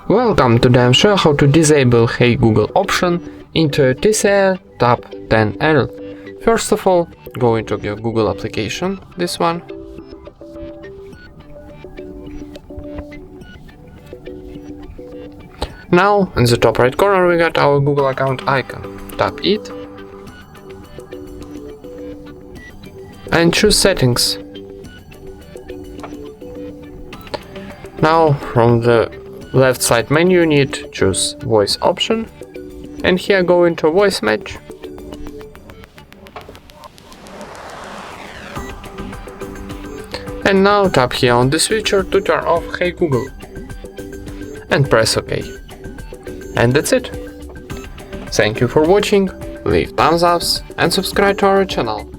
Welcome, today I'm showing how to disable Hey Google option into TCL Tab 10L. First of all, go into your Google application, this one. Now, in the top right corner we got our Google account icon. Tap it and choose settings. Now, from the left side menu you need to choose voice option, and here go into voice match. And now tap here on the switcher to turn off Hey Google and press OK. And that's it. Thank you for watching, leave thumbs ups and subscribe to our channel.